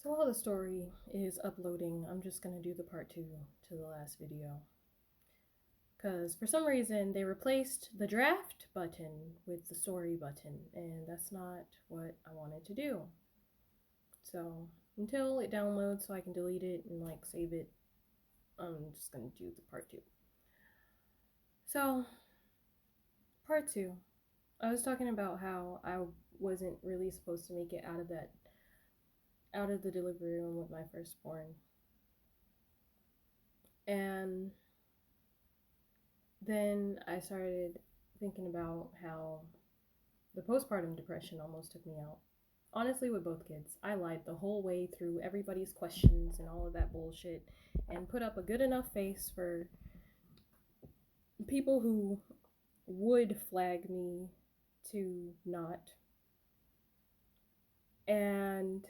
So while the story is uploading, I'm just gonna do the part 2 to the last video. Because for some reason they replaced the draft button with the story button, and that's not what I wanted to do. So until it downloads so I can delete it and like save it, I'm just gonna do the part 2. So, part 2. I was talking about how I wasn't really supposed to make it out of the delivery room with my firstborn. And then I started thinking about how the postpartum depression almost took me out. Honestly, with both kids, I lied the whole way through everybody's questions and all of that bullshit and put up a good enough face for people who would flag me to not. And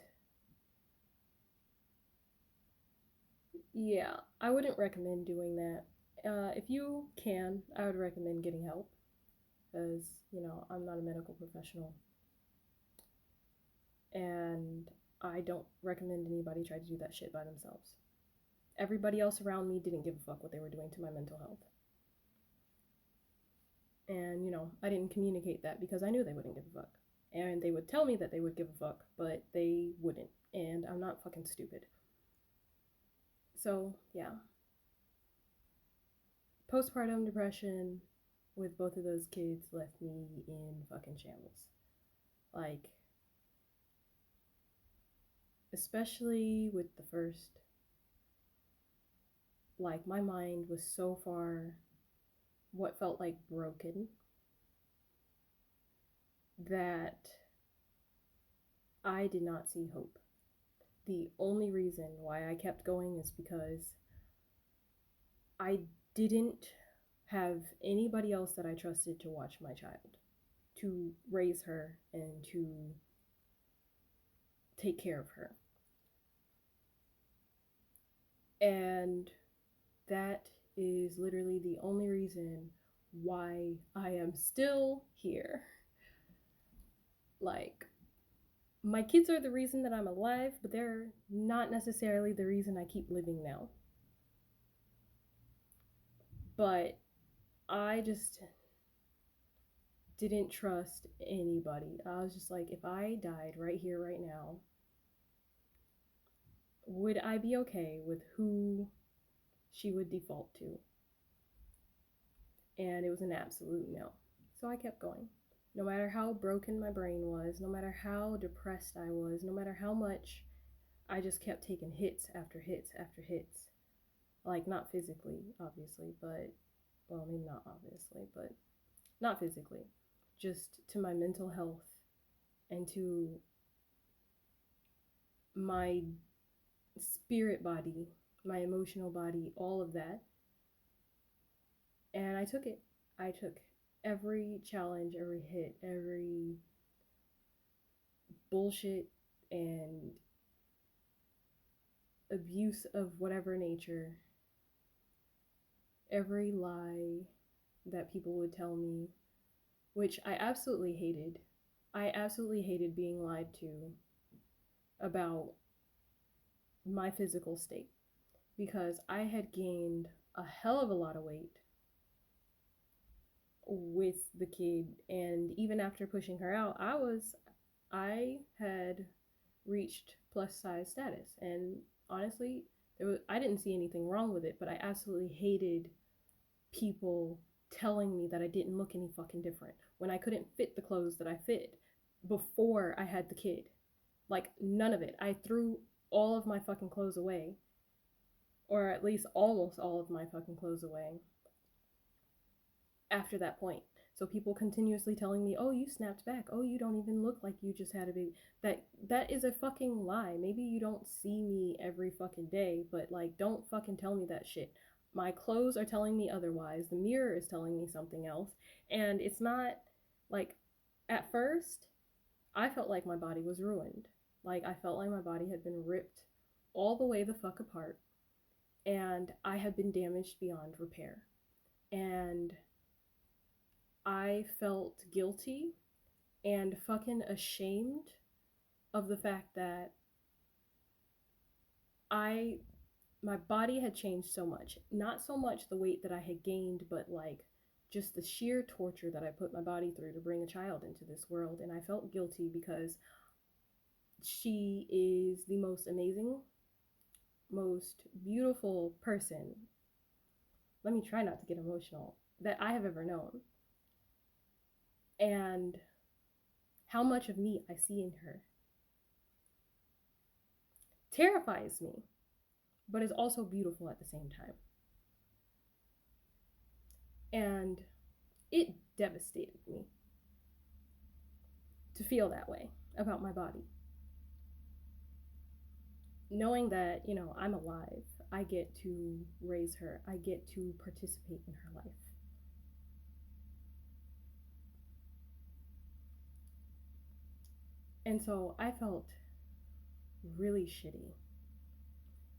yeah, I wouldn't recommend doing that. If you can, I would recommend getting help because, I'm not a medical professional. And I don't recommend anybody try to do that shit by themselves. Everybody else around me didn't give a fuck what they were doing to my mental health. And, I didn't communicate that because I knew they wouldn't give a fuck. And they would tell me that they would give a fuck, but they wouldn't. And I'm not fucking stupid. So, yeah. Postpartum depression with both of those kids left me in fucking shambles. Like, especially with the first. Like, my mind was so far what felt like broken that I did not see hope. The only reason why I kept going is because I didn't have anybody else that I trusted to watch my child, to raise her, and to take care of her. And that is literally the only reason why I am still here. Like, my kids are the reason that I'm alive, but they're not necessarily the reason I keep living now. But I just didn't trust anybody. I was just like, if I died right here, right now, would I be okay with who she would default to? And it was an absolute no. So I kept going. No matter how broken my brain was, no matter how depressed I was, no matter how much, I just kept taking hits after hits after hits. Like, not physically, obviously, but, well, maybe not obviously, but not physically. Just to my mental health and to my spirit body, my emotional body, all of that. And I took it. I took every challenge, every hit, every bullshit and abuse of whatever nature, every lie that people would tell me, which I absolutely hated. I absolutely hated being lied to about my physical state because I had gained a hell of a lot of weight with the kid, and even after pushing her out, I had reached plus size status, and honestly, I didn't see anything wrong with it, but I absolutely hated people telling me that I didn't look any fucking different when I couldn't fit the clothes that I fit before I had the kid. Like, none of it. I threw all of my fucking clothes away, or at least almost all of my fucking clothes away after that point. So people continuously telling me, "Oh, you snapped back. Oh, you don't even look like you just had a baby." That is a fucking lie. Maybe you don't see me every fucking day, but like, don't fucking tell me that shit. My clothes are telling me otherwise. The mirror is telling me something else, and it's not like, at first I felt like my body was ruined. Like, I felt like my body had been ripped all the way the fuck apart, and I had been damaged beyond repair. And I felt guilty and fucking ashamed of the fact that My body had changed so much. Not so much the weight that I had gained, but like just the sheer torture that I put my body through to bring a child into this world. And I felt guilty because she is the most amazing, most beautiful person. Let me try not to get emotional, that I have ever known. And how much of me I see in her terrifies me, but is also beautiful at the same time. And it devastated me to feel that way about my body. Knowing that, I'm alive, I get to raise her, I get to participate in her life. And so I felt really shitty.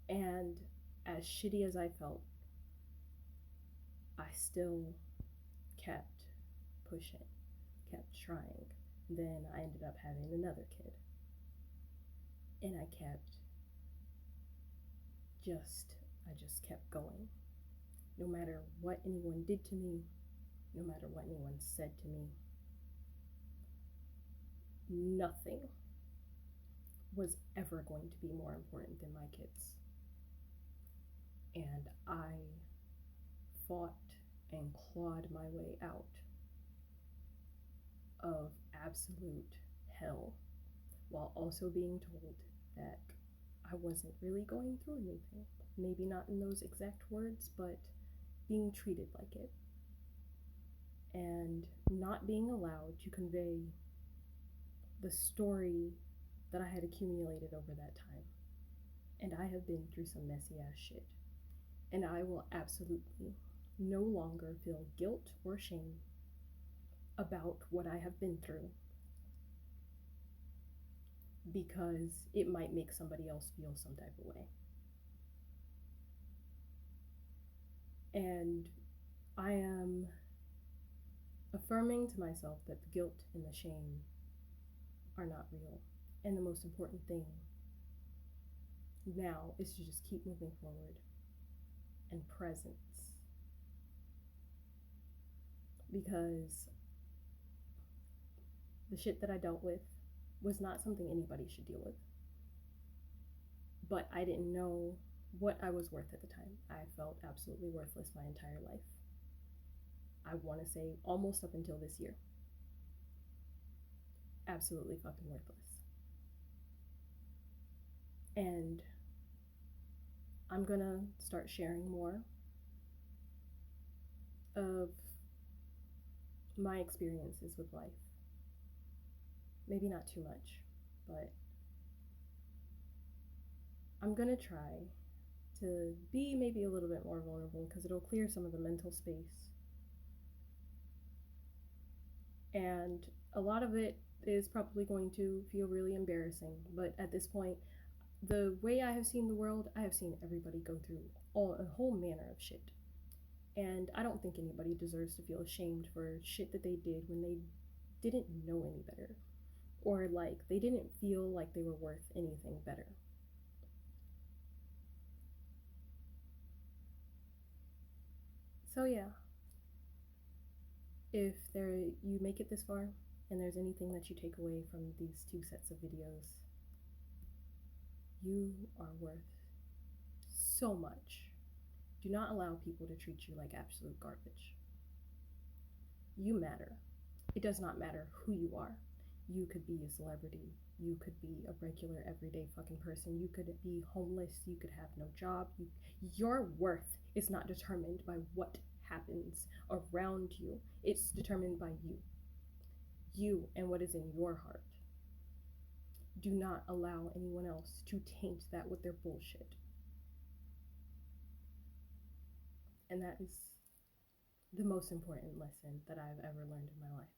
And as shitty as I felt, I still kept pushing, kept trying. Then I ended up having another kid. And I just kept going. No matter what anyone did to me, no matter what anyone said to me, nothing was ever going to be more important than my kids. And I fought and clawed my way out of absolute hell while also being told that I wasn't really going through anything. Maybe not in those exact words, but being treated like it. And not being allowed to convey the story that I had accumulated over that time. And I have been through some messy ass shit. And I will absolutely no longer feel guilt or shame about what I have been through, because it might make somebody else feel some type of way. And I am affirming to myself that the guilt and the shame are not real. And the most important thing now is to just keep moving forward and presence. Because the shit that I dealt with was not something anybody should deal with. But I didn't know what I was worth at the time. I felt absolutely worthless my entire life. I want to say almost up until this year. Absolutely fucking worthless. And I'm gonna start sharing more of my experiences with life. Maybe not too much, but I'm gonna try to be maybe a little bit more vulnerable because it'll clear some of the mental space. And a lot of it is probably going to feel really embarrassing, but at this point, the way I have seen the world, I have seen everybody go through a whole manner of shit. And I don't think anybody deserves to feel ashamed for shit that they did when they didn't know any better. Or like they didn't feel like they were worth anything better. So yeah. If you make it this far and there's anything that you take away from these 2 sets of videos, you are worth so much. Do not allow people to treat you like absolute garbage. You matter. It does not matter who you are. You could be a celebrity. You could be a regular, everyday fucking person. You could be homeless. You could have no job. Your worth is not determined by what happens around you. It's determined by you. You and what is in your heart. Do not allow anyone else to taint that with their bullshit. And that is the most important lesson that I've ever learned in my life.